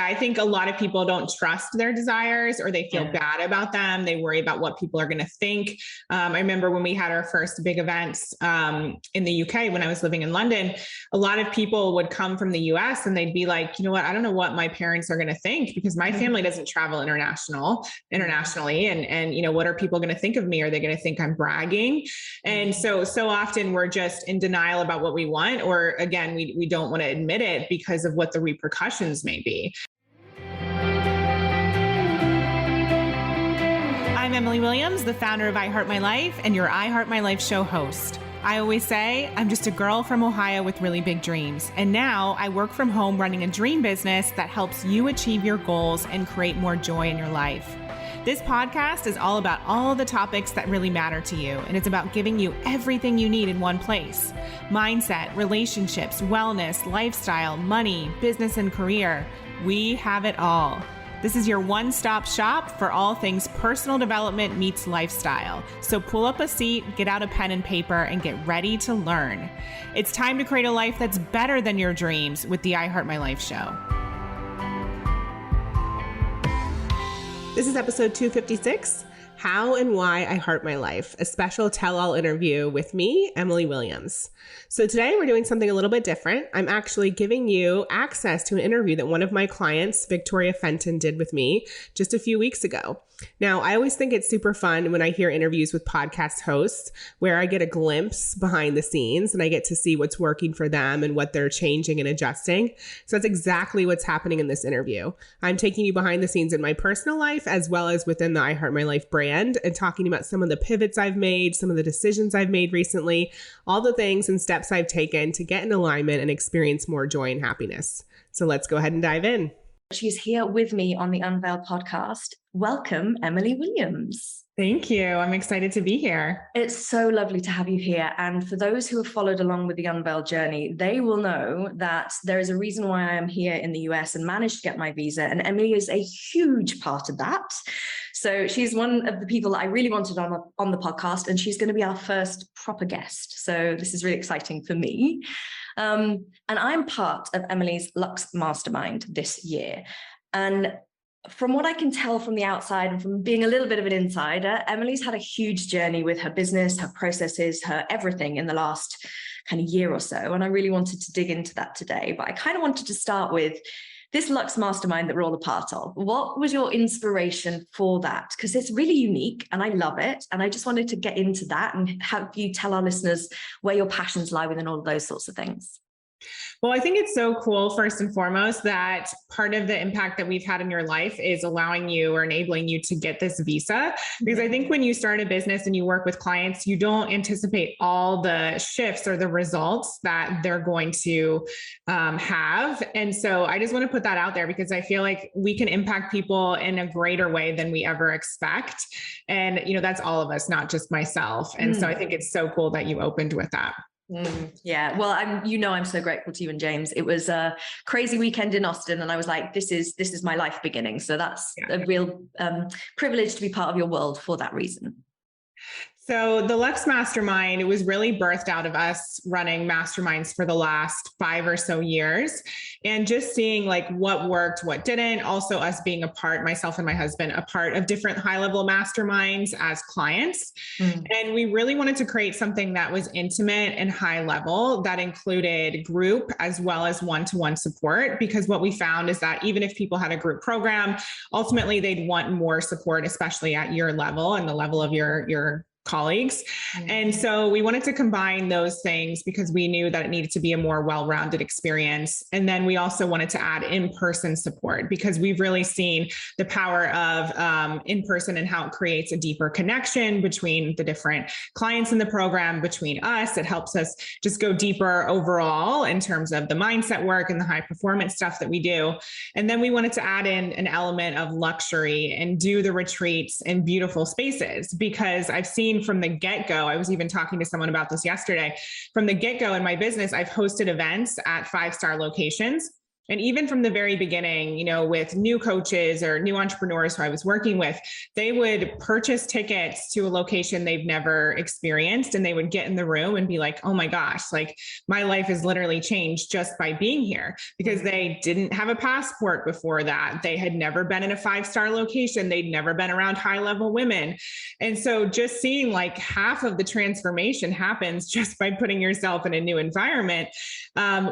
I think a lot of people don't trust their desires, or they feel Yeah. bad about them. They worry about what people are going to think. I remember when we had our first big events in the UK when I was living in London, a lot of people would come from the US and they'd be like, you know what, I don't know what my parents are going to think because my family doesn't travel internationally. And, you know, what are people going to think of me? Are they going to think I'm bragging? And so often we're just in denial about what we want, or again, we don't want to admit it because of what the repercussions may be. I'm Emily Williams, the founder of I Heart My Life and your I Heart My Life show host. I always say I'm just a girl from Ohio with really big dreams. And now I work from home running a dream business that helps you achieve your goals and create more joy in your life. This podcast is all about all the topics that really matter to you, and it's about giving you everything you need in one place. Mindset, relationships, wellness, lifestyle, money, business, and career. We have it all. This is your one-stop shop for all things personal development meets lifestyle. So pull up a seat, get out a pen and paper, and get ready to learn. It's time to create a life that's better than your dreams with the I Heart My Life show. This is episode 256, How and Why I Heart My Life, a special tell-all interview with me, Emily Williams. So today we're doing something a little bit different. I'm actually giving you access to an interview that one of my clients, Victoria Fenton, did with me just a few weeks ago. Now, I always think it's super fun when I hear interviews with podcast hosts where I get a glimpse behind the scenes and I get to see what's working for them and what they're changing and adjusting. So that's exactly what's happening in this interview. I'm taking you behind the scenes in my personal life as well as within the I Heart My Life brand and talking about some of the pivots I've made, some of the decisions I've made recently, all the things and steps I've taken to get in alignment and experience more joy and happiness. So let's go ahead and dive in. She's here with me on the Unveiled podcast. Welcome, Emily Williams. Thank you. I'm excited to be here. It's so lovely to have you here. And for those who have followed along with the Unveiled journey, they will know that there is a reason why I am here in the US and managed to get my visa. And Emily is a huge part of that. So she's one of the people that I really wanted on the podcast, and she's going to be our first proper guest. So this is really exciting for me. And I'm part of Emily's Lux Mastermind this year. And from what I can tell from the outside and from being a little bit of an insider, Emily's had a huge journey with her business, her processes, her everything in the last kind of year or so. And I really wanted to dig into that today. But I kind of wanted to start with this Lux Mastermind that we're all a part of. What was your inspiration for that? Because it's really unique and I love it. And I just wanted to get into that and have you tell our listeners where your passions lie within all of those sorts of things. Well, I think it's so cool, first and foremost, that part of the impact that we've had in your life is allowing you or enabling you to get this visa. Because I think when you start a business and you work with clients, you don't anticipate all the shifts or the results that they're going to have. And so I just want to put that out there because I feel like we can impact people in a greater way than we ever expect. And, you know, that's all of us, not just myself. And so I think it's so cool that you opened with that. Yeah. Well, I'm so grateful to you and James. It was a crazy weekend in Austin and I was like, this is my life beginning. So that's a real privilege to be part of your world for that reason. So the Lux Mastermind, it was really birthed out of us running masterminds for the last 5 or so years and just seeing like what worked, what didn't. Also us being a part, myself and my husband, a part of different high-level masterminds as clients. And we really wanted to create something that was intimate and high level that included group as well as one-to-one support. Because what we found is that even if people had a group program, ultimately they'd want more support, especially at your level and the level of your colleagues. And so we wanted to combine those things because we knew that it needed to be a more well-rounded experience. And then we also wanted to add in-person support because we've really seen the power of in-person and how it creates a deeper connection between the different clients in the program, between us. It helps us just go deeper overall in terms of the mindset work and the high performance stuff that we do. And then we wanted to add in an element of luxury and do the retreats in beautiful spaces because I've seen from the get-go, I was even talking to someone about this yesterday, from the get-go in my business, I've hosted events at 5-star locations. And even from the very beginning, with new coaches or new entrepreneurs who I was working with, they would purchase tickets to a location they've never experienced. And they would get in the room and be like, oh my gosh, like my life has literally changed just by being here, because they didn't have a passport before that. They had never been in a 5-star location. They'd never been around high-level women. And so just seeing like half of the transformation happens just by putting yourself in a new environment.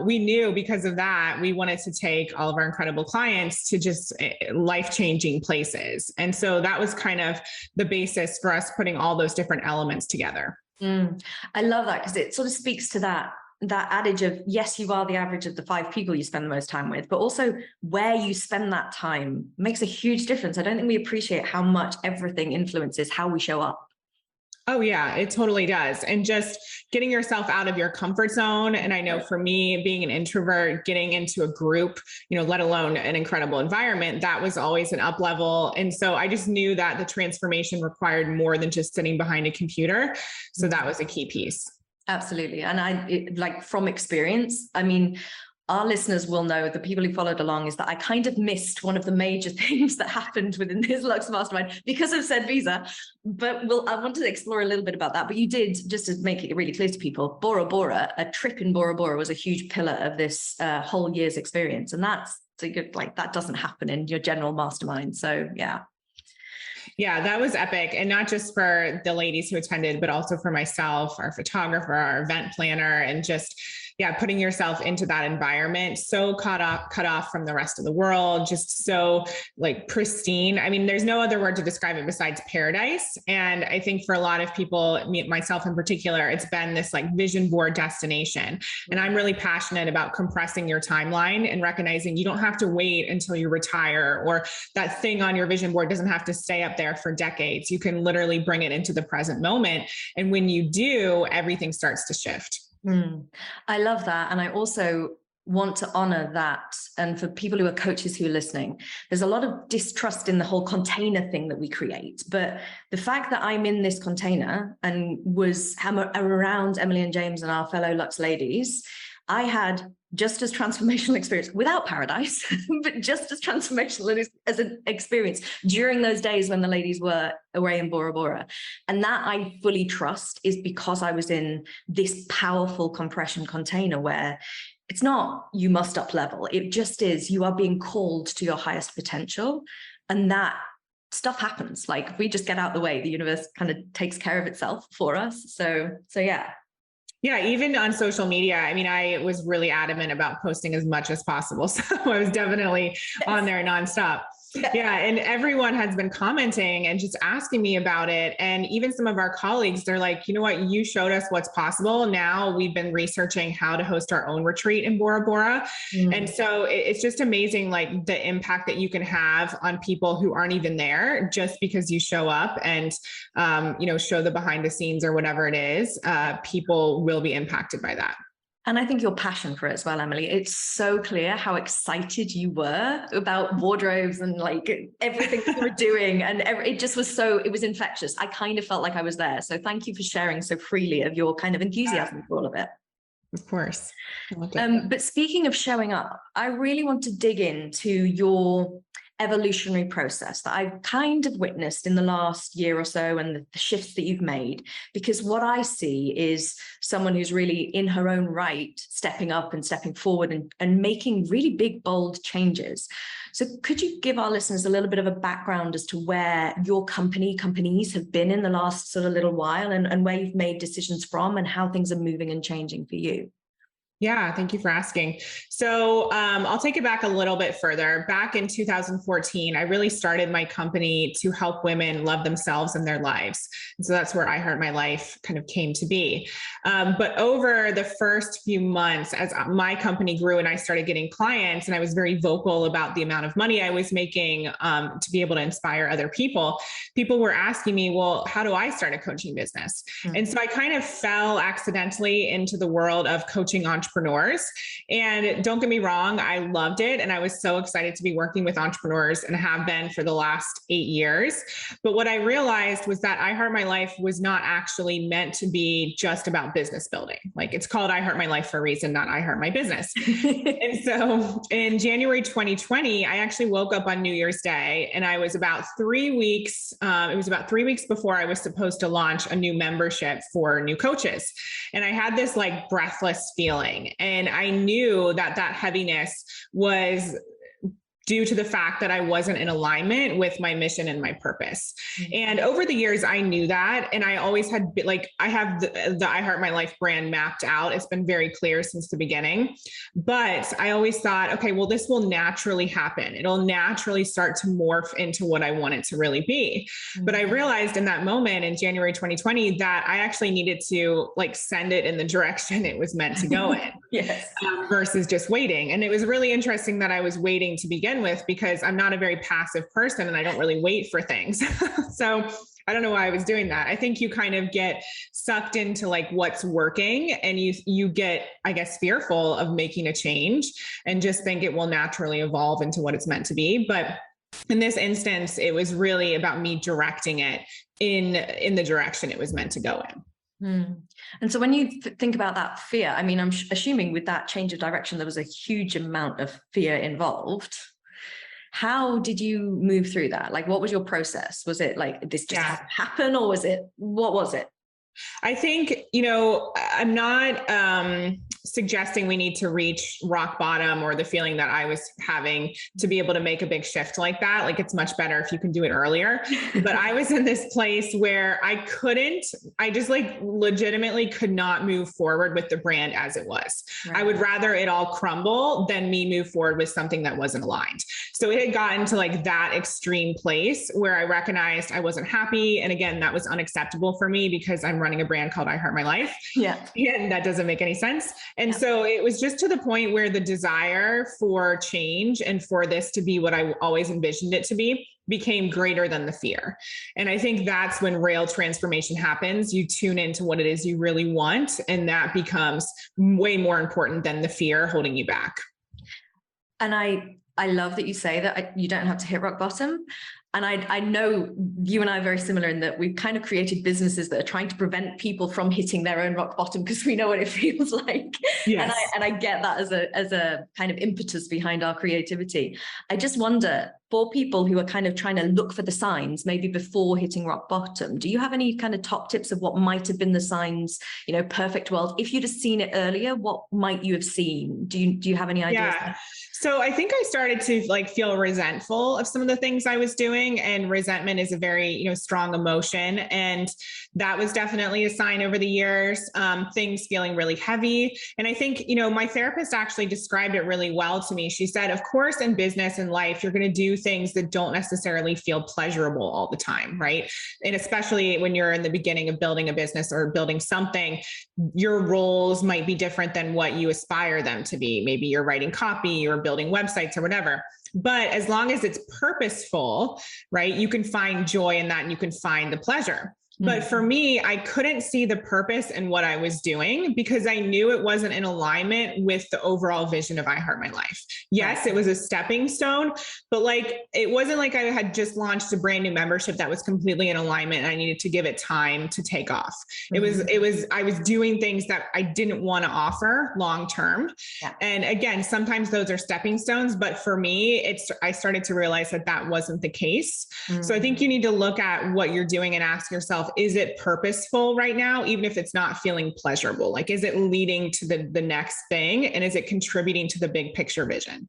We knew because of that, we wanted to take all of our incredible clients to just life-changing places. And so that was kind of the basis for us putting all those different elements together. I love that, because it sort of speaks to that adage of, yes, you are the average of the 5 people you spend the most time with, but also where you spend that time makes a huge difference. I don't think we appreciate how much everything influences how we show up. Oh yeah, it totally does. And just getting yourself out of your comfort zone. And I know for me, being an introvert, getting into a group, let alone an incredible environment, that was always an up level. And so I just knew that the transformation required more than just sitting behind a computer. So that was a key piece. Absolutely. And like from experience, I mean, our listeners will know, the people who followed along, is that I kind of missed one of the major things that happened within this Lux Mastermind because of said visa. But I want to explore a little bit about that. But you did, just to make it really clear to people, Bora Bora, a trip in Bora Bora was a huge pillar of this whole year's experience. And that's so good, like that doesn't happen in your general mastermind. So yeah. Yeah, that was epic. And not just for the ladies who attended, but also for myself, our photographer, our event planner, and just, putting yourself into that environment, so cut off from the rest of the world, just so like pristine. I mean, there's no other word to describe it besides paradise. And I think for a lot of people, myself in particular, it's been this like vision board destination. And I'm really passionate about compressing your timeline and recognizing you don't have to wait until you retire, or that thing on your vision board doesn't have to stay up there for decades. You can literally bring it into the present moment. And when you do, everything starts to shift. I love that. And I also want to honor that. And for people who are coaches who are listening, there's a lot of distrust in the whole container thing that we create. But the fact that I'm in this container and was around Emily and James and our fellow Lux ladies, I had just as transformational experience without paradise, but just as transformational as an experience during those days when the ladies were away in Bora Bora. And that I fully trust is because I was in this powerful compression container where it's not you must up level. It just is you are being called to your highest potential. And that stuff happens. Like if we just get out the way, the universe kind of takes care of itself for us. So yeah. Yeah, even on social media. I mean, I was really adamant about posting as much as possible. So I was definitely on there nonstop. Yeah. And everyone has been commenting and just asking me about it. And even some of our colleagues, they're like, you know what, you showed us what's possible. Now we've been researching how to host our own retreat in Bora Bora. And so it's just amazing, like the impact that you can have on people who aren't even there just because you show up and, show the behind the scenes or whatever it is, people will be impacted by that. And I think your passion for it as well, Emily, it's so clear how excited you were about wardrobes and like everything you were doing. And it just was it was infectious. I kind of felt like I was there. So thank you for sharing so freely of your kind of enthusiasm for all of it. Of course. But speaking of showing up, I really want to dig into your evolutionary process that I've kind of witnessed in the last year or so and the shifts that you've made, because what I see is someone who's really in her own right, stepping up and stepping forward and making really big, bold changes. So could you give our listeners a little bit of a background as to where your companies have been in the last sort of little while and where you've made decisions from and how things are moving and changing for you? Yeah, thank you for asking. So I'll take it back a little bit further. Back in 2014, I really started my company to help women love themselves and their lives. And so that's where I Heart My Life kind of came to be. But over the first few months, as my company grew and I started getting clients and I was very vocal about the amount of money I was making to be able to inspire other people, people were asking me, well, how do I start a coaching business? And so I kind of fell accidentally into the world of coaching entrepreneurs entrepreneurs. And don't get me wrong, I loved it. And I was so excited to be working with entrepreneurs and have been for the last 8 years. But what I realized was that I Heart My Life was not actually meant to be just about business building. Like, it's called I Heart My Life for a reason, not I Heart My Business. And so in January 2020, I actually woke up on New Year's Day, and I was about 3 weeks. It was about 3 weeks before I was supposed to launch a new membership for new coaches. And I had this like breathless feeling. And I knew that that heaviness was due to the fact that I wasn't in alignment with my mission and my purpose. Mm-hmm. And over the years, I knew that. And I always had, like, I have the I Heart My Life brand mapped out. It's been very clear since the beginning. But I always thought, okay, well, this will naturally happen. It'll naturally start to morph into what I want it to really be. Mm-hmm. But I realized in that moment in January 2020 that I actually needed to like send it in the direction it was meant to go in. Yes. Versus just waiting. And it was really interesting that I was waiting to begin with, because I'm not a very passive person and I don't really wait for things. So I don't know why I was doing that. I think you kind of get sucked into like what's working, and you get, I guess, fearful of making a change and just think it will naturally evolve into what it's meant to be. But in this instance, it was really about me directing it in the direction it was meant to go in. And so when you think about that fear, I mean, I'm assuming with that change of direction, there was a huge amount of fear involved. How did you move through that? Like, what was your process? Was it like, this just had to happen, or what was it? I think, I'm not suggesting we need to reach rock bottom or the feeling that I was having to be able to make a big shift like that. Like, it's much better if you can do it earlier. But I was in this place where I just like legitimately could not move forward with the brand as it was. Right. I would rather it all crumble than me move forward with something that wasn't aligned. So it had gotten to like that extreme place where I recognized I wasn't happy. And again, that was unacceptable for me because I'm running a brand called I Heart My Life. Yeah. And that doesn't make any sense. And so it was just to the point where the desire for change and for this to be what I always envisioned it to be became greater than the fear. And I think that's when real transformation happens. You tune into what it is you really want, and that becomes way more important than the fear holding you back. And I love that you say that you don't have to hit rock bottom. And I know you and I are very similar in that we've kind of created businesses that are trying to prevent people from hitting their own rock bottom because we know what it feels like. Yes. And I get that as a kind of impetus behind our creativity. I just wonder, for people who are kind of trying to look for the signs, maybe before hitting rock bottom, do you have any kind of top tips of what might have been the signs, perfect world? If you'd have seen it earlier, what might you have seen? Do you have any ideas? Yeah. So I think I started to like feel resentful of some of the things I was doing, and resentment is a very, strong emotion. And that was definitely a sign over the years, things feeling really heavy. And I think, my therapist actually described it really well to me. She said, of course, in business and life, you're going to do things that don't necessarily feel pleasurable all the time, right? And especially when you're in the beginning of building a business or building something, your roles might be different than what you aspire them to be. Maybe you're writing copy or building websites or whatever. But as long as it's purposeful, right, you can find joy in that and you can find the pleasure. But for me, I couldn't see the purpose in what I was doing because I knew it wasn't in alignment with the overall vision of I Heart My Life. Yes, it was a stepping stone, but like, it wasn't like I had just launched a brand new membership that was completely in alignment and I needed to give it time to take off. I was doing things that I didn't want to offer long-term. Yeah. And again, sometimes those are stepping stones, but for me, I started to realize that wasn't the case. So I think you need to look at what you're doing and ask yourself, is it purposeful right now? Even if it's not feeling pleasurable, like, is it leading to the next thing? And is it contributing to the big picture vision?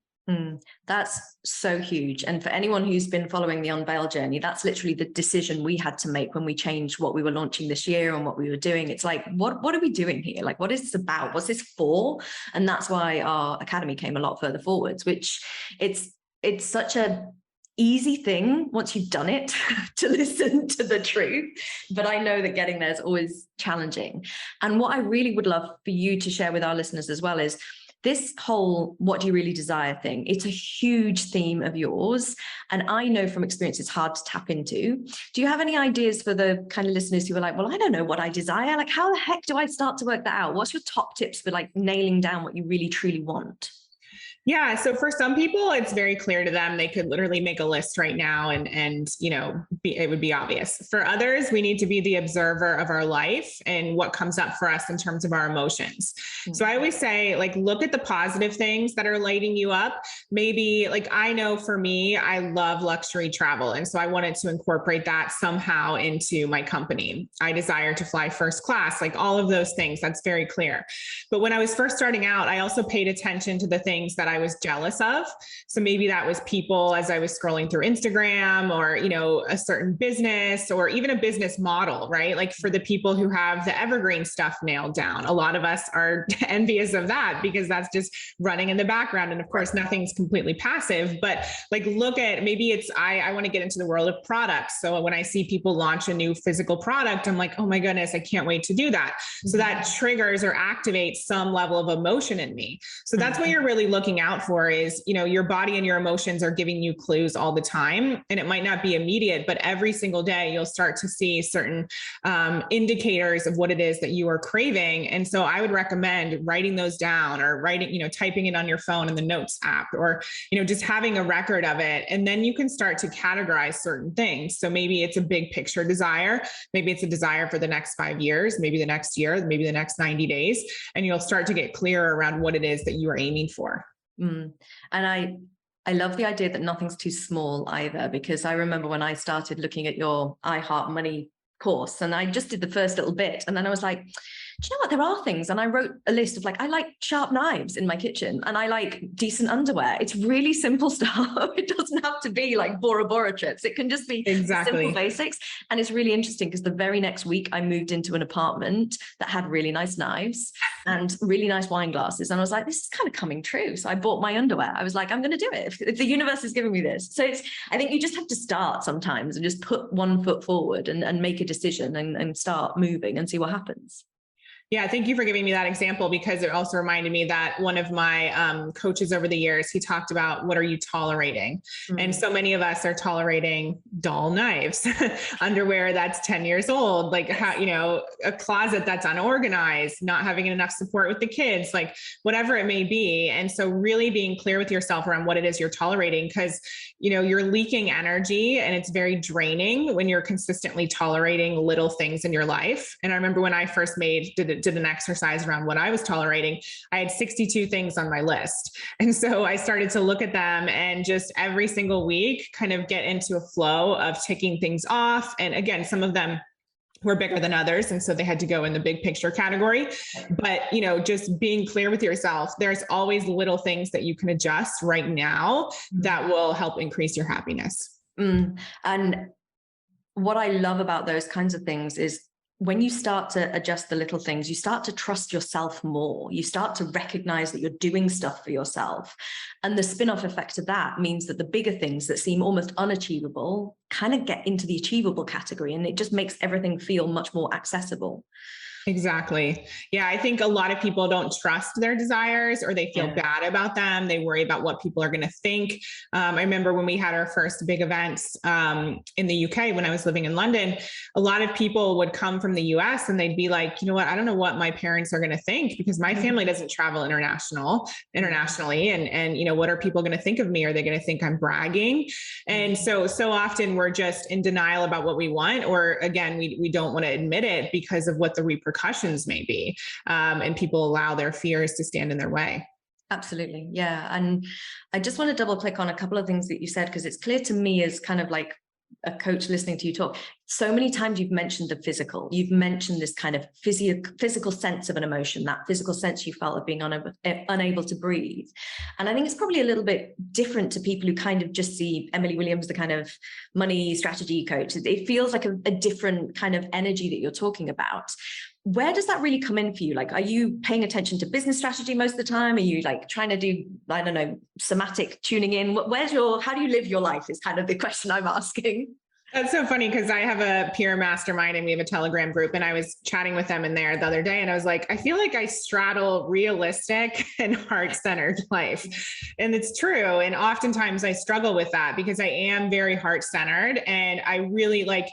That's so huge. And for anyone who's been following the Unveil journey, that's literally the decision we had to make when we changed what we were launching this year and what we were doing. It's like, what are we doing here? Like, what is this about? What's this for? And that's why our academy came a lot further forwards, which it's such a easy thing once you've done it to listen to the truth. But I know that getting there is always challenging. And what I really would love for you to share with our listeners as well is, this whole what do you really desire thing, it's a huge theme of yours. And I know from experience it's hard to tap into. Do you have any ideas for the kind of listeners who are like, well, I don't know what I desire. Like, how the heck do I start to work that out? What's your top tips for like nailing down what you really truly want? Yeah. So for some people, it's very clear to them. They could literally make a list right now and it would be obvious. For others, we need to be the observer of our life and what comes up for us in terms of our emotions. So I always say, like, look at the positive things that are lighting you up. Maybe like, I know for me, I love luxury travel. And so I wanted to incorporate that somehow into my company. I desire to fly first class, like all of those things. That's very clear. But when I was first starting out, I also paid attention to the things that I was jealous of. So maybe that was people as I was scrolling through Instagram, or, a certain business, or even a business model, right? Like for the people who have the evergreen stuff nailed down, a lot of us are envious of that because that's just running in the background. And of course, nothing's completely passive, but like, look at, maybe it's, I want to get into the world of products. So when I see people launch a new physical product, I'm like, oh my goodness, I can't wait to do that. So that triggers or activates some level of emotion in me. So that's what you're really looking out for is, your body and your emotions are giving you clues all the time. And it might not be immediate, but every single day you'll start to see certain indicators of what it is that you are craving. And so I would recommend writing those down, or typing it on your phone in the notes app, or, just having a record of it. And then you can start to categorize certain things. So maybe it's a big picture desire. Maybe it's a desire for the next 5 years, maybe the next year, maybe the next 90 days. And you'll start to get clearer around what it is that you are aiming for. And I love the idea that nothing's too small either, because I remember when I started looking at your I Heart Money course, and I just did the first little bit, and then I was like, do you know what, there are things, and I wrote a list of like, I like sharp knives in my kitchen, and I like decent underwear. It's really simple stuff. It doesn't have to be like Bora Bora trips. It can just be simple basics. And it's really interesting because the very next week I moved into an apartment that had really nice knives and really nice wine glasses, and I was like, this is kind of coming true. So I bought my underwear. I was like, I'm going to do it if the universe is giving me this. So I think you just have to start sometimes and just put one foot forward and make a decision and start moving and see what happens. Yeah, thank you for giving me that example, because it also reminded me that one of my coaches over the years, he talked about, what are you tolerating? And so many of us are tolerating dull knives, underwear that's 10 years old, like a closet that's unorganized, not having enough support with the kids, like whatever it may be. And so really being clear with yourself around what it is you're tolerating, because you're leaking energy and it's very draining when you're consistently tolerating little things in your life. And I remember when I first did an exercise around what I was tolerating, I had 62 things on my list. And so I started to look at them and just every single week kind of get into a flow of ticking things off. And again, some of them were bigger than others, and so they had to go in the big picture category. But, just being clear with yourself, there's always little things that you can adjust right now that will help increase your happiness. And what I love about those kinds of things is when you start to adjust the little things, you start to trust yourself more. You start to recognize that you're doing stuff for yourself. And the spin-off effect of that means that the bigger things that seem almost unachievable kind of get into the achievable category, and it just makes everything feel much more accessible. Exactly. Yeah. I think a lot of people don't trust their desires, or they feel bad about them. They worry about what people are going to think. I remember when we had our first big events in the UK, when I was living in London, a lot of people would come from the US and they'd be like, you know what, I don't know what my parents are going to think, because my family doesn't travel internationally. And what are people going to think of me? Are they going to think I'm bragging? And so often we're just in denial about what we want, or again, we don't want to admit it because of what the repercussions may be. And people allow their fears to stand in their way. Absolutely. Yeah. And I just want to double click on a couple of things that you said, because it's clear to me as kind of like a coach listening to you talk, so many times you've mentioned the physical, you've mentioned this kind of physical sense of an emotion, that physical sense you felt of being unable to breathe. And I think it's probably a little bit different to people who kind of just see Emily Williams, the kind of money strategy coach. It feels like a different kind of energy that you're talking about. Where does that really come in for you? Like, are you paying attention to business strategy most of the time? Are you like trying to do, I don't know, somatic tuning in? How do you live your life is kind of the question I'm asking. That's so funny because I have a peer mastermind and we have a Telegram group, and I was chatting with them in there the other day, and I was like, I feel like I straddle realistic and heart-centered life. And it's true. And oftentimes I struggle with that because I am very heart-centered, and I really like,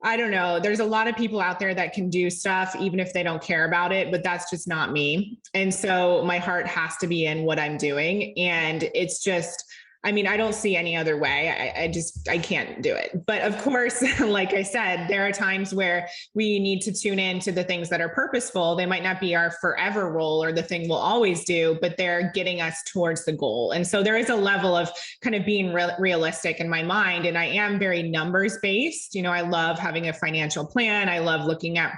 I don't know. There's a lot of people out there that can do stuff even if they don't care about it, but that's just not me. And so my heart has to be in what I'm doing. And it's just, I mean, I don't see any other way. I can't do it. But of course, like I said, there are times where we need to tune in to the things that are purposeful. They might not be our forever role or the thing we'll always do, but they're getting us towards the goal. And so there is a level of kind of being realistic in my mind. And I am very numbers based. You know, I love having a financial plan. I love looking at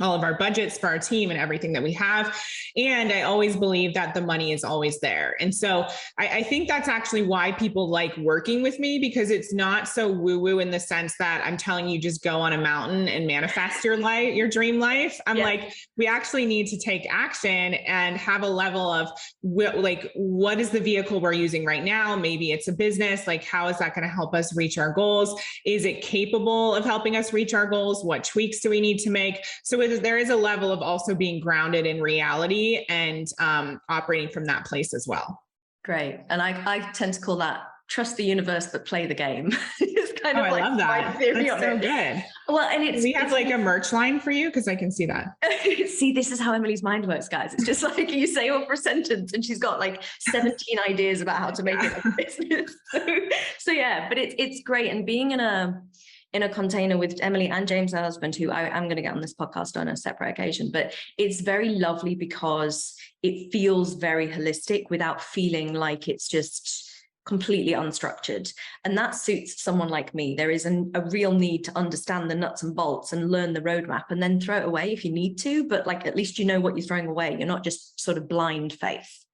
all of our budgets for our team and everything that we have. And I always believe that the money is always there. And so I think that's actually why people like working with me, because it's not so woo-woo in the sense that I'm telling you, just go on a mountain and manifest your life, your dream life. I'm like, we actually need to take action and have a level of like, what is the vehicle we're using right now? Maybe it's a business. Like, how is that going to help us reach our goals? Is it capable of helping us reach our goals? What tweaks do we need to make? So there is a level of also being grounded in reality and operating from that place as well. Great. And I tend to call that trust the universe, but play the game. It's kind of I like love that. my theory That's on so it. good. Well, and we have like a merch line for you because I can see that. See, this is how Emily's mind works, guys. It's just like you say over a sentence and she's got like 17 ideas about how to make it like a business. So yeah, but it's great. And being in a container with Emily and James, her husband, who I'm going to get on this podcast on a separate occasion, but it's very lovely because it feels very holistic without feeling like it's just completely unstructured. And that suits someone like me. There is a real need to understand the nuts and bolts and learn the roadmap and then throw it away if you need to, but like, at least you know what you're throwing away. You're not just sort of blind faith.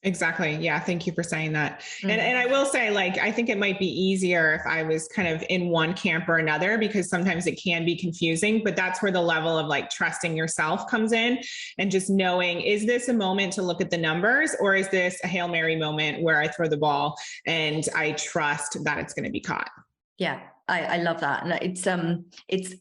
Exactly. Yeah. Thank you for saying that. And I will say, like, I think it might be easier if I was kind of in one camp or another, because sometimes it can be confusing, but that's where the level of like trusting yourself comes in and just knowing, is this a moment to look at the numbers, or is this a Hail Mary moment where I throw the ball and I trust that it's going to be caught? Yeah. I love that. And it's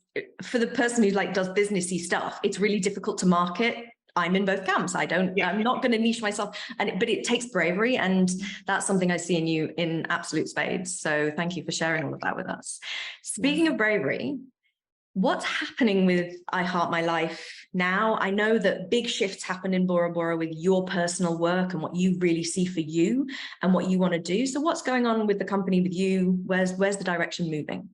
for the person who like does businessy stuff, it's really difficult to market. I'm in both camps. I'm not going to niche myself, but it takes bravery. And that's something I see in you in absolute spades. So thank you for sharing all of that with us. Speaking of bravery, what's happening with I Heart My Life now? I know that big shifts happen in Bora Bora with your personal work and what you really see for you and what you want to do. So what's going on with the company, with you? Where's the direction moving?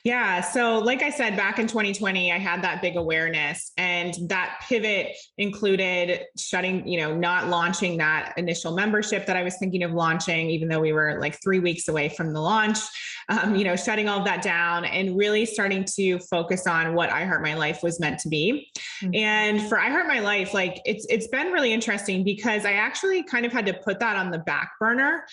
Yeah. So like I said, back in 2020, I had that big awareness, and that pivot included shutting, not launching that initial membership that I was thinking of launching, even though we were like 3 weeks away from the launch, shutting all of that down and really starting to focus on what I Heart My Life was meant to be. Mm-hmm. And for I Heart My Life, like it's been really interesting because I actually kind of had to put that on the back burner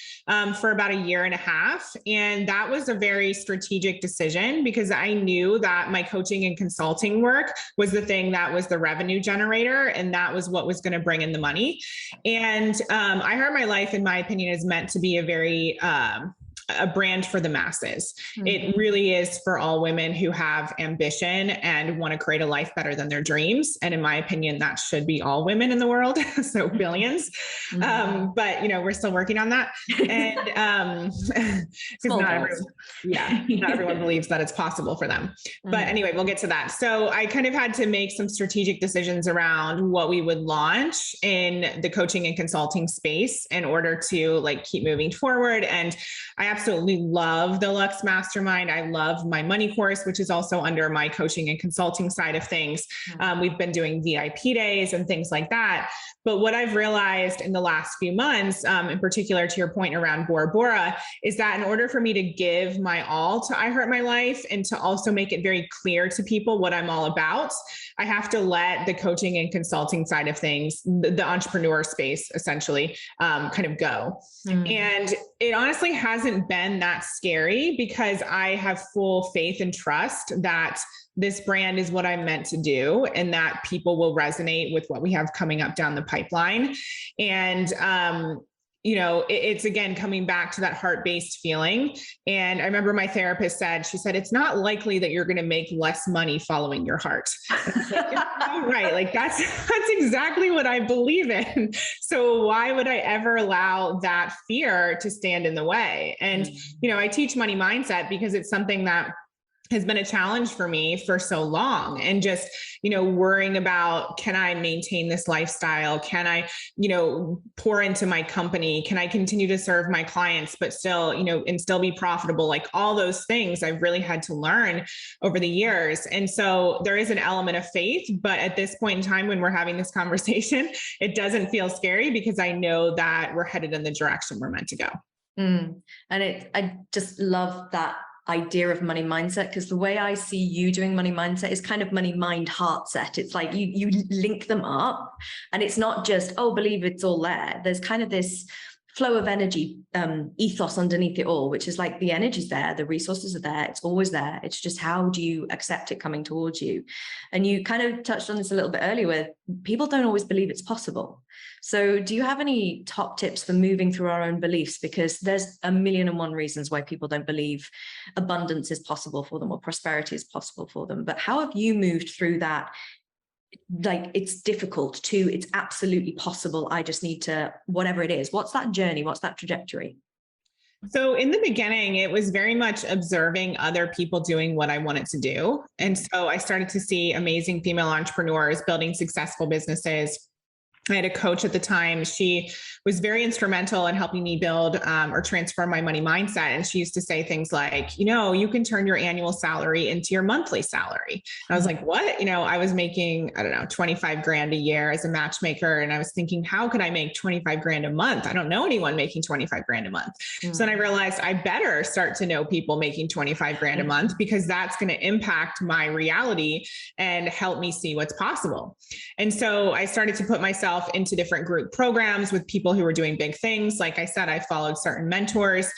for about 1.5 years. And that was a very strategic decision, because I knew that my coaching and consulting work was the thing that was the revenue generator, and that was what was going to bring in the money. And I Heart My Life, in my opinion, is meant to be a very a brand for the masses. Mm-hmm. It really is for all women who have ambition and want to create a life better than their dreams. And in my opinion, that should be all women in the world. So billions. Mm-hmm. But we're still working on that. And because not everyone believes that it's possible for them. Mm-hmm. But anyway, we'll get to that. So I kind of had to make some strategic decisions around what we would launch in the coaching and consulting space in order to like keep moving forward. And I absolutely love the Lux Mastermind. I love my money course, which is also under my coaching and consulting side of things. We've been doing VIP days and things like that. But what I've realized in the last few months, in particular to your point around Bora Bora, is that in order for me to give my all to I Heart My Life and to also make it very clear to people what I'm all about, I have to let the coaching and consulting side of things, the entrepreneur space essentially, kind of go. Mm-hmm. And it honestly hasn't been that scary because I have full faith and trust that this brand is what I'm meant to do and that people will resonate with what we have coming up down the pipeline. And it's again coming back to that heart-based feeling. And I remember my therapist she said, it's not likely that you're going to make less money following your heart. Right. Like that's exactly what I believe in. So why would I ever allow that fear to stand in the way? And, I teach money mindset because it's something that has been a challenge for me for so long. And just, worrying about, can I maintain this lifestyle? Can I, pour into my company? Can I continue to serve my clients, but still, and still be profitable? Like all those things I've really had to learn over the years. And so there is an element of faith, but at this point in time, when we're having this conversation, it doesn't feel scary because I know that we're headed in the direction we're meant to go. And I just love that idea of money mindset, because the way I see you doing money mindset is kind of money mind heart set. It's like you link them up, and it's not just, oh, believe it's all there. There's kind of this flow of energy ethos underneath it all, which is like the energy's there, the resources are there, it's always there. It's just how do you accept it coming towards you? And you kind of touched on this a little bit earlier, where people don't always believe it's possible. So do you have any top tips for moving through our own beliefs? Because there's a million and one reasons why people don't believe abundance is possible for them or prosperity is possible for them. But how have you moved through that? Like, it's difficult to, it's absolutely possible. I just need to, whatever it is. What's that journey? What's that trajectory? So in the beginning, it was very much observing other people doing what I wanted to do. And so I started to see amazing female entrepreneurs building successful businesses. I had a coach at the time. She was very instrumental in helping me build or transform my money mindset. And she used to say things like, you can turn your annual salary into your monthly salary. And I was like, what? I was making, 25 grand a year as a matchmaker. And I was thinking, how could I make 25 grand a month? I don't know anyone making 25 grand a month. So then I realized I better start to know people making 25 grand a month, because that's going to impact my reality and help me see what's possible. And so I started to put myself into different group programs with people who were doing big things. Like I said, I followed certain mentors,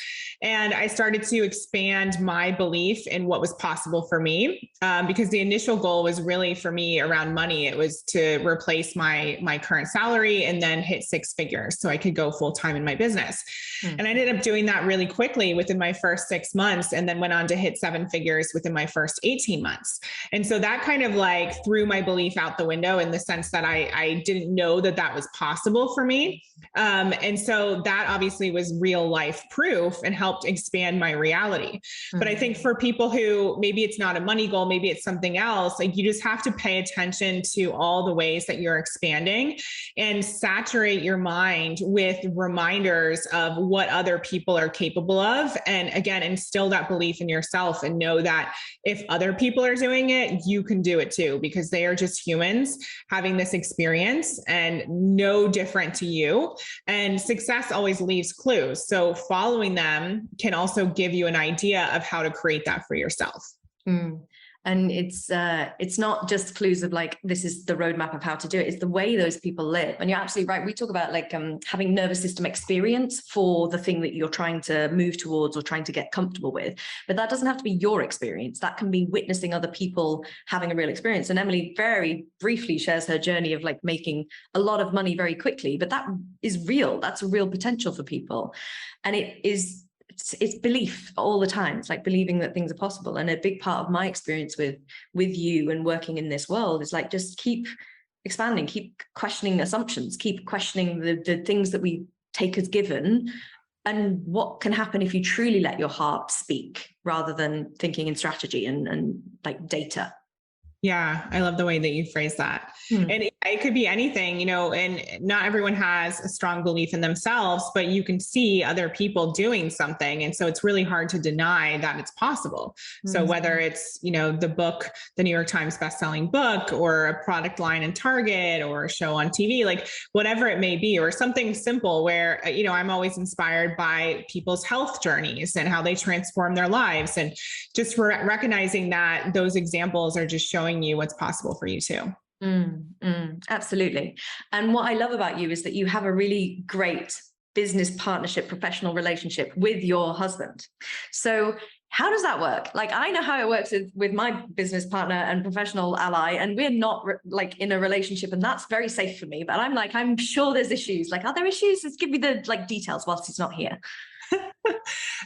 and I started to expand my belief in what was possible for me. Because the initial goal was really for me around money. It was to replace my current salary and then hit 6 figures so I could go full time in my business. And I ended up doing that really quickly within my first 6 months, and then went on to hit 7 figures within my first 18 months. And so that kind of like threw my belief out the window, in the sense that I didn't know that was possible for me. And so that obviously was real life proof and helped expand my reality. But I think for people who maybe it's not a money goal, maybe it's something else, like you just have to pay attention to all the ways that you're expanding and saturate your mind with reminders of what other people are capable of. And again, instill that belief in yourself and know that if other people are doing it, you can do it too, because they are just humans having this experience and no different to you. And success always leaves clues. So following them can also give you an idea of how to create that for yourself. And it's not just clues of like, this is the roadmap of how to do it. It's the way those people live. And you're absolutely right. We talk about like having nervous system experience for the thing that you're trying to move towards or trying to get comfortable with. But that doesn't have to be your experience. That can be witnessing other people having a real experience. And Emily very briefly shares her journey of like making a lot of money very quickly, but that is real. That's a real potential for people. And it's belief all the time. It's like believing that things are possible. And a big part of my experience with you and working in this world is like, just keep expanding, keep questioning assumptions, keep questioning the things that we take as given, and what can happen if you truly let your heart speak rather than thinking in strategy and like data. Yeah, I love the way that you phrase that. And it could be anything, and not everyone has a strong belief in themselves, but you can see other people doing something. And so it's really hard to deny that it's possible. So whether it's, the book, the New York Times bestselling book, or a product line in Target, or a show on TV, like whatever it may be, or something simple where, I'm always inspired by people's health journeys and how they transform their lives. And just recognizing that those examples are just showing you what's possible for you too. Absolutely. And what I love about you is that you have a really great business partnership, professional relationship with your husband. So How does that work? Like, I know how it works with my business partner and professional ally, and we're not like in a relationship, and that's very safe for me. But I'm like, I'm sure there's issues. Like, are there issues? Just give me the like details whilst he's not here.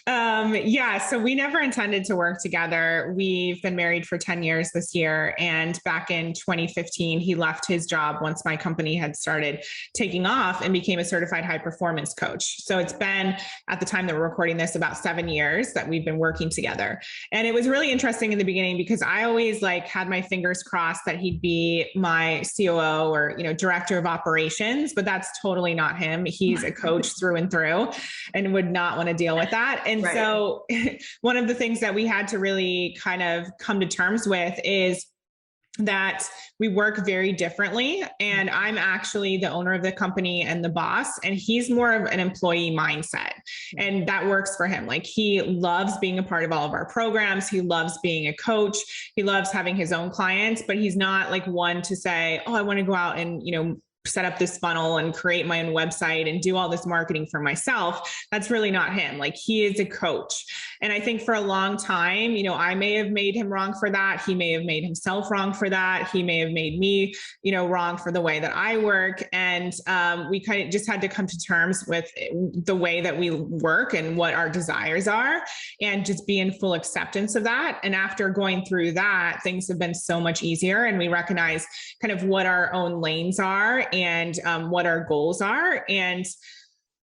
Yeah, so we never intended to work together. We've been married for 10 years this year. And back in 2015, he left his job once my company had started taking off and became a certified high performance coach. So it's been, at the time that we're recording this, about 7 years that we've been working together. And it was really interesting in the beginning because I always like had my fingers crossed that he'd be my COO or, director of operations, but that's totally not him. He's a coach through and through and would not want to deal with that. And right. So one of the things that we had to really kind of come to terms with is that we work very differently. And I'm actually the owner of the company and the boss, and he's more of an employee mindset. And that works for him. Like, he loves being a part of all of our programs. He loves being a coach. He loves having his own clients, but he's not like one to say, oh, I want to go out and, set up this funnel and create my own website and do all this marketing for myself. That's really not him. Like, he is a coach. And I think for a long time, I may have made him wrong for that. He may have made himself wrong for that. He may have made me, wrong for the way that I work. And we kind of just had to come to terms with the way that we work and what our desires are, and just be in full acceptance of that. And after going through that, things have been so much easier. And we recognize kind of what our own lanes are and what our goals are. And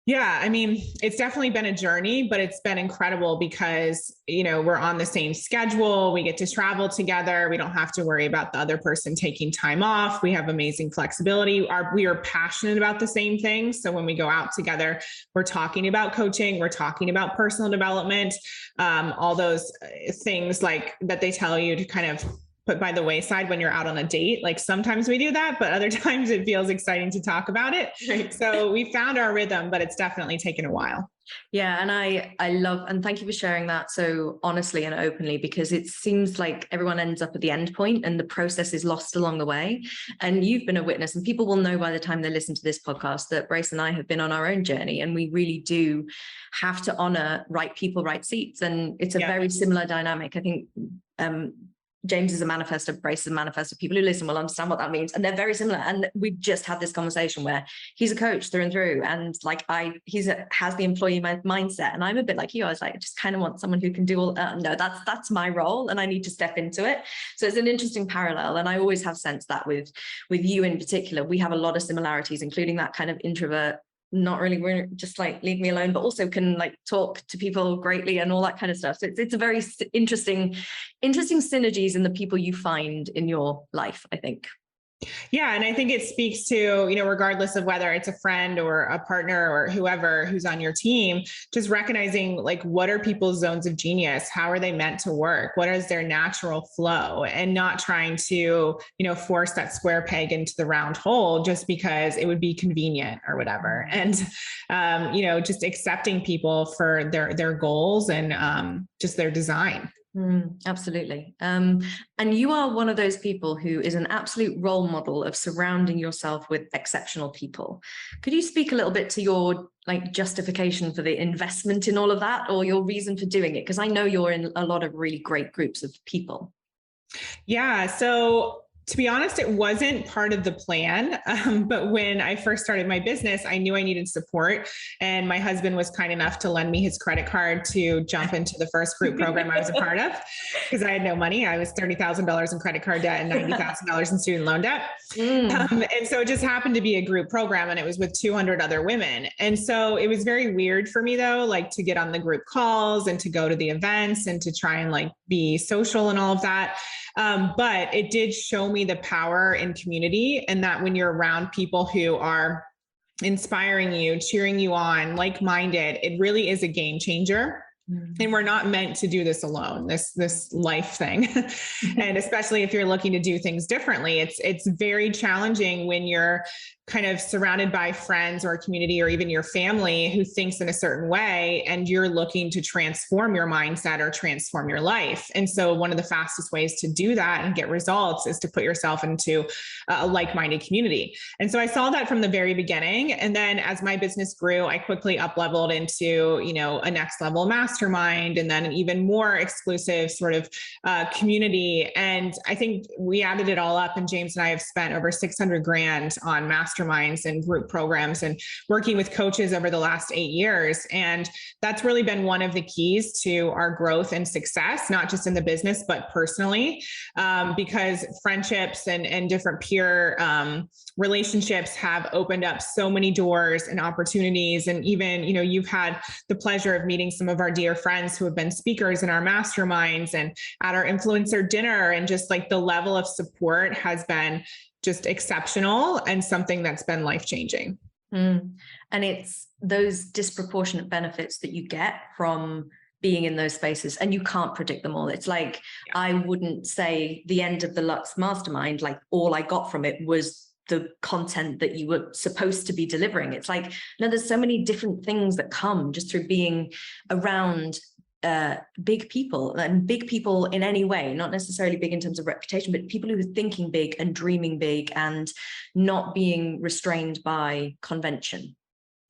yeah, I mean, it's definitely been a journey, but it's been incredible because, we're on the same schedule. We get to travel together. We don't have to worry about the other person taking time off. We have amazing flexibility. We are passionate about the same things. So when we go out together, we're talking about coaching, we're talking about personal development, all those things like that they tell you to kind of put by the wayside when you're out on a date. Like, sometimes we do that, but other times it feels exciting to talk about it. Right. So we found our rhythm, but it's definitely taken a while. Yeah. And I love, and thank you for sharing that so honestly and openly, because it seems like everyone ends up at the end point and the process is lost along the way. And you've been a witness, and people will know by the time they listen to this podcast that Brace and I have been on our own journey, and we really do have to honor right people, right seats. And it's a very similar dynamic. I think, James is a manifestor, Brace is a manifestor. People who listen will understand what that means. And they're very similar. And we just had this conversation where he's a coach through and through. And like, has the employee mindset. And I'm a bit like you. I was like, I just kind of want someone who can do all, no, that's my role. And I need to step into it. So it's an interesting parallel. And I always have sensed that with you in particular, we have a lot of similarities, including that kind of introvert, not really, we're just like, leave me alone, but also can like talk to people greatly and all that kind of stuff. So it's a very interesting synergies in the people you find in your life, I think. Yeah. And I think it speaks to, regardless of whether it's a friend or a partner or whoever who's on your team, just recognizing like, what are people's zones of genius? How are they meant to work? What is their natural flow? And not trying to, force that square peg into the round hole just because it would be convenient or whatever. And, just accepting people for their goals and just their design. Absolutely. And you are one of those people who is an absolute role model of surrounding yourself with exceptional people. Could you speak a little bit to your like justification for the investment in all of that, or your reason for doing it? Because I know you're in a lot of really great groups of people. Yeah. So to be honest, it wasn't part of the plan. But when I first started my business, I knew I needed support. And my husband was kind enough to lend me his credit card to jump into the first group program I was a part of, because I had no money. I was $30,000 in credit card debt and $90,000 in student loan debt. And so it just happened to be a group program, and it was with 200 other women. And so it was very weird for me though, like to get on the group calls and to go to the events and to try and like be social and all of that. But it did show me the power in community, and that when you're around people who are inspiring you, cheering you on, like-minded, it really is a game changer. And we're not meant to do this alone, this life thing. And especially if you're looking to do things differently, it's very challenging when you're kind of surrounded by friends or a community or even your family who thinks in a certain way, and you're looking to transform your mindset or transform your life. And so one of the fastest ways to do that and get results is to put yourself into a like-minded community. And so I saw that from the very beginning. And then as my business grew, I quickly up-leveled into, a next level mastermind mastermind, and then an even more exclusive sort of community. And I think we added it all up, and James and I have spent over 600 grand on masterminds and group programs and working with coaches over the last 8 years. And that's really been one of the keys to our growth and success, not just in the business, but personally, because friendships and different peer relationships have opened up so many doors and opportunities. And even, you've had the pleasure of meeting some of our dear friends who have been speakers in our masterminds and at our influencer dinner. And just like the level of support has been just exceptional and something that's been life-changing. And it's those disproportionate benefits that you get from being in those spaces, and you can't predict them all. It's like, I wouldn't say the end of the Lux Mastermind, like all I got from it was the content that you were supposed to be delivering. It's like, no, there's so many different things that come just through being around big people, and big people in any way, not necessarily big in terms of reputation, but people who are thinking big and dreaming big and not being restrained by convention.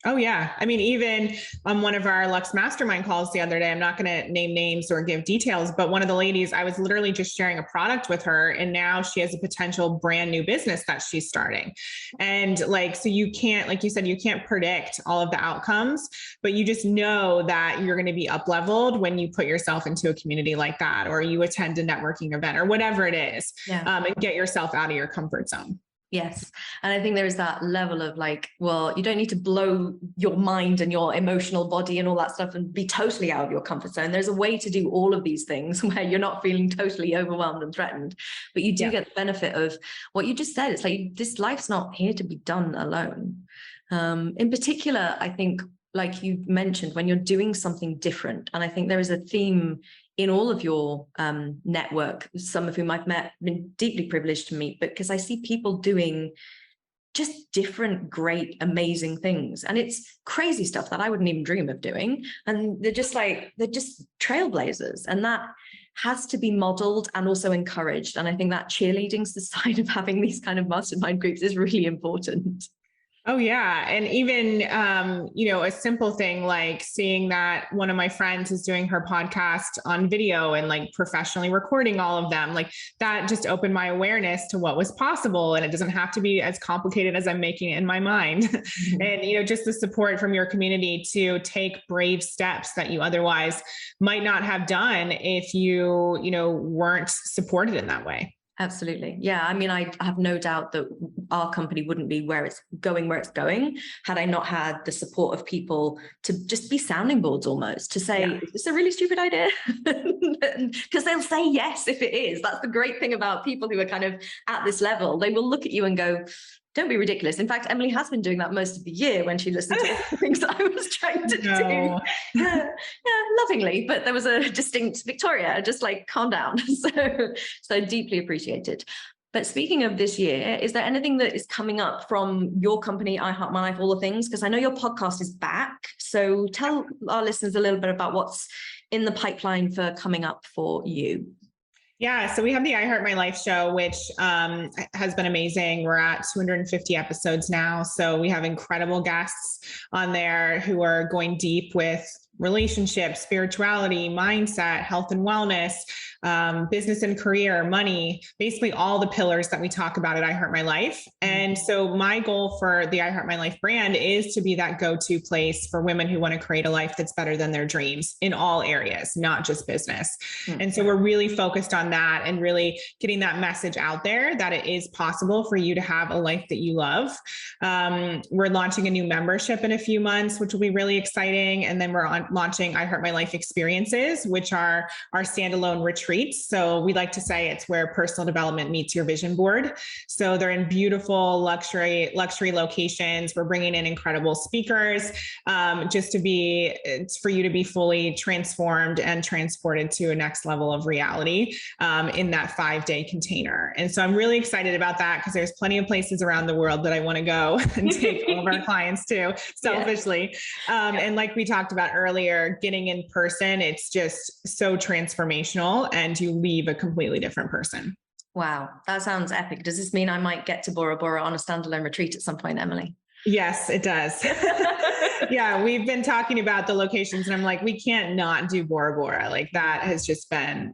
Oh, yeah. I mean, even on one of our Lux Mastermind calls the other day, I'm not going to name names or give details, but one of the ladies, I was literally just sharing a product with her, and now she has a potential brand new business that she's starting. And so you can't, like you said, you can't predict all of the outcomes, but you just know that you're going to be up-leveled when you put yourself into a community like that, or you attend a networking event or whatever it is, and get yourself out of your comfort zone. Yes. And I think there is that level of like, well, you don't need to blow your mind and your emotional body and all that stuff and be totally out of your comfort zone. There's a way to do all of these things where you're not feeling totally overwhelmed and threatened, but you do get the benefit of what you just said. It's like, this life's not here to be done alone. In particular, I think, like you mentioned, when you're doing something different, and I think there is a theme in all of your network, some of whom I've met, been deeply privileged to meet, but because I see people doing just different, great, amazing things. And it's crazy stuff that I wouldn't even dream of doing. And they're just trailblazers. And that has to be modeled and also encouraged. And I think that cheerleading's the side of having these kind of mastermind groups is really important. Oh, yeah. And even, a simple thing like seeing that one of my friends is doing her podcast on video and like professionally recording all of them, like that just opened my awareness to what was possible. And it doesn't have to be as complicated as I'm making it in my mind. Mm-hmm. And, just the support from your community to take brave steps that you otherwise might not have done if you, weren't supported in that way. Absolutely. Yeah. I mean, I have no doubt that our company wouldn't be where it's going had I not had the support of people to just be sounding boards almost, to say, is this a really stupid idea? Because they'll say yes if it is. That's the great thing about people who are kind of at this level. They will look at you and go, don't be ridiculous. In fact, Emily has been doing that most of the year when she listened to the things that I was trying to do. Yeah, lovingly. But there was a distinct Victoria, just like calm down. So deeply appreciated. But speaking of this year, is there anything that is coming up from your company, I Heart My Life, all the things? Because I know your podcast is back. So tell our listeners a little bit about what's in the pipeline for coming up for you. Yeah. So we have the I Heart My Life show, which has been amazing. We're at 250 episodes now. So we have incredible guests on there who are going deep with relationships, spirituality, mindset, health and wellness, business and career, money, basically all the pillars that we talk about at I Heart My Life. And so my goal for the I Heart My Life brand is to be that go-to place for women who want to create a life that's better than their dreams in all areas, not just business. And so we're really focused on that and really getting that message out there that it is possible for you to have a life that you love. We're launching a new membership in a few months, which will be really exciting. And then we're launching I Heart My Life experiences, which are our standalone retreats. So we like to say it's where personal development meets your vision board. So they're in beautiful luxury locations. We're bringing in incredible speakers, it's for you to be fully transformed and transported to a next level of reality in that 5-day container. And so I'm really excited about that because there's plenty of places around the world that I want to go and take all of our clients to selfishly. And like we talked about earlier, getting in person, it's just so transformational and you leave a completely different person. Wow. That sounds epic. Does this mean I might get to Bora Bora on a standalone retreat at some point, Emily? Yes, it does. Yeah, we've been talking about the locations and I'm like, we can't not do Bora Bora. Like that has just been,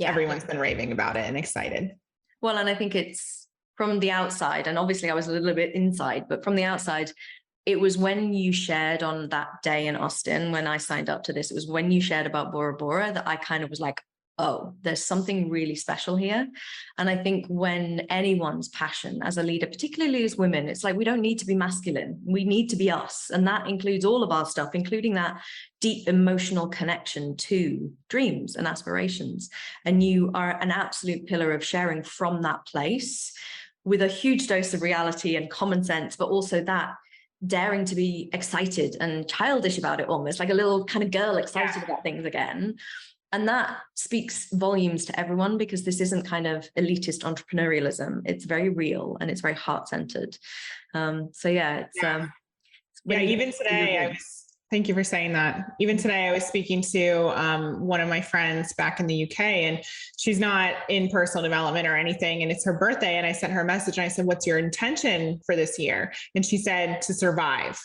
everyone's been raving about it and excited. Well, and I think it's from the outside, and obviously I was a little bit inside, but from the outside, it was when you shared on that day in Austin, when I signed up to this, it was when you shared about Bora Bora that I kind of was like, oh, there's something really special here. And I think when anyone's passion as a leader, particularly as women, it's like, we don't need to be masculine. We need to be us. And that includes all of our stuff, including that deep emotional connection to dreams and aspirations. And you are an absolute pillar of sharing from that place with a huge dose of reality and common sense, but also that daring to be excited and childish about it, almost like a little kind of girl excited about things again. And that speaks volumes to everyone, because this isn't kind of elitist entrepreneurialism. It's very real and it's very heart-centered. Even today, thank you for saying that. Even today, I was speaking to one of my friends back in the UK, and she's not in personal development or anything, and it's her birthday. And I sent her a message and I said, what's your intention for this year? And she said, to survive.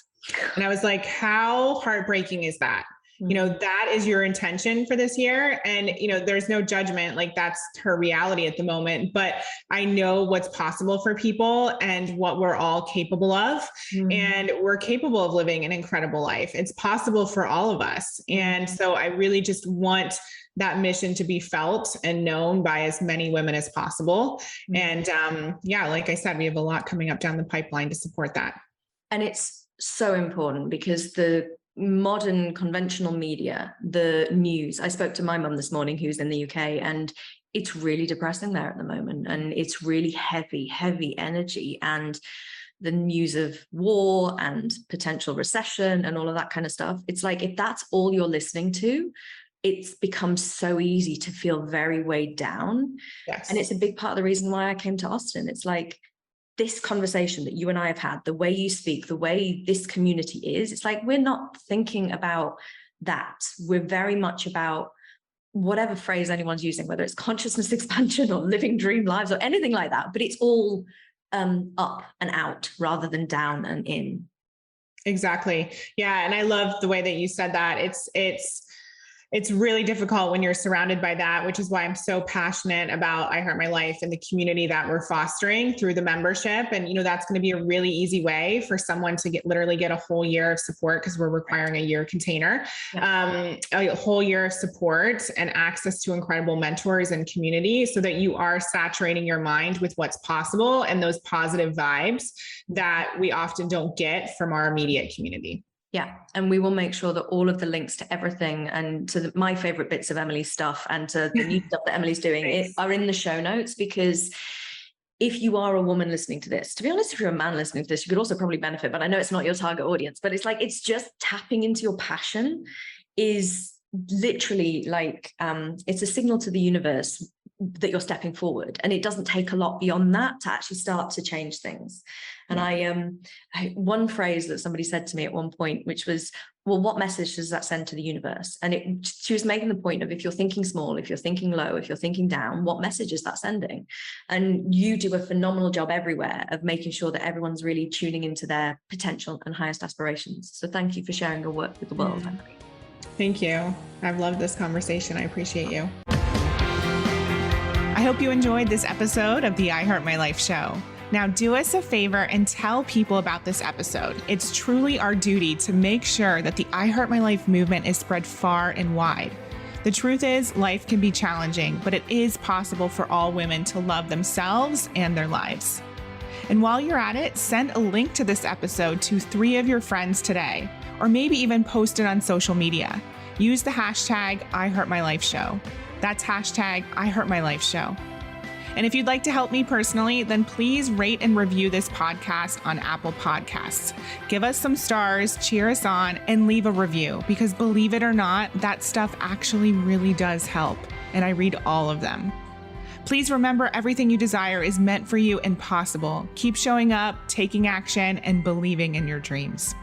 And I was like, how heartbreaking is that? That is your intention for this year. And, there's no judgment, like that's her reality at the moment, but I know what's possible for people and what we're all capable of. And we're capable of living an incredible life. It's possible for all of us. And so I really just want that mission to be felt and known by as many women as possible. And like I said, we have a lot coming up down the pipeline to support that. And it's so important because the modern conventional media, the news, I spoke to my mum this morning who's in the UK, and it's really depressing there at the moment, and it's really heavy energy, and the news of war and potential recession and all of that kind of stuff. It's like, if that's all you're listening to, it's become so easy to feel very weighed down. Yes. And it's a big part of the reason why I came to Austin. It's like, this conversation that you and I have had, the way you speak, the way this community is, it's like, we're not thinking about that. We're very much about whatever phrase anyone's using, whether it's consciousness expansion or living dream lives or anything like that, but it's all up and out rather than down and in. Exactly. Yeah. And I love the way that you said that. It's really difficult when you're surrounded by that, which is why I'm so passionate about I Heart My Life and the community that we're fostering through the membership. And, that's going to be a really easy way for someone to literally get a whole year of support, because we're requiring a year container, a whole year of support and access to incredible mentors and community, so that you are saturating your mind with what's possible and those positive vibes that we often don't get from our immediate community. Yeah. And we will make sure that all of the links to everything and to my favorite bits of Emily's stuff and to the new stuff that Emily's doing are in the show notes, because if you are a woman listening to this, to be honest, if you're a man listening to this, you could also probably benefit, but I know it's not your target audience, but it's like, it's just tapping into your passion is literally like, it's a signal to the universe that you're stepping forward, and it doesn't take a lot beyond that to actually start to change things. And I one phrase that somebody said to me at one point, which was, well, what message does that send to the universe? And she was making the point of, if you're thinking small, if you're thinking low, if you're thinking down, what message is that sending? And you do a phenomenal job everywhere of making sure that everyone's really tuning into their potential and highest aspirations. So thank you for sharing your work with the world. Thank you. I've loved this conversation. I appreciate you. I hope you enjoyed this episode of the I Heart My Life show. Now do us a favor and tell people about this episode. It's truly our duty to make sure that the I Heart My Life movement is spread far and wide. The truth is, life can be challenging, but it is possible for all women to love themselves and their lives. And while you're at it, send a link to this episode to 3 of your friends today, or maybe even post it on social media. Use the hashtag I Heart My Life show. That's hashtag I Heart My Life show. And if you'd like to help me personally, then please rate and review this podcast on Apple Podcasts. Give us some stars, cheer us on, and leave a review, because believe it or not, that stuff actually really does help. And I read all of them. Please remember, everything you desire is meant for you and possible. Keep showing up, taking action, and believing in your dreams.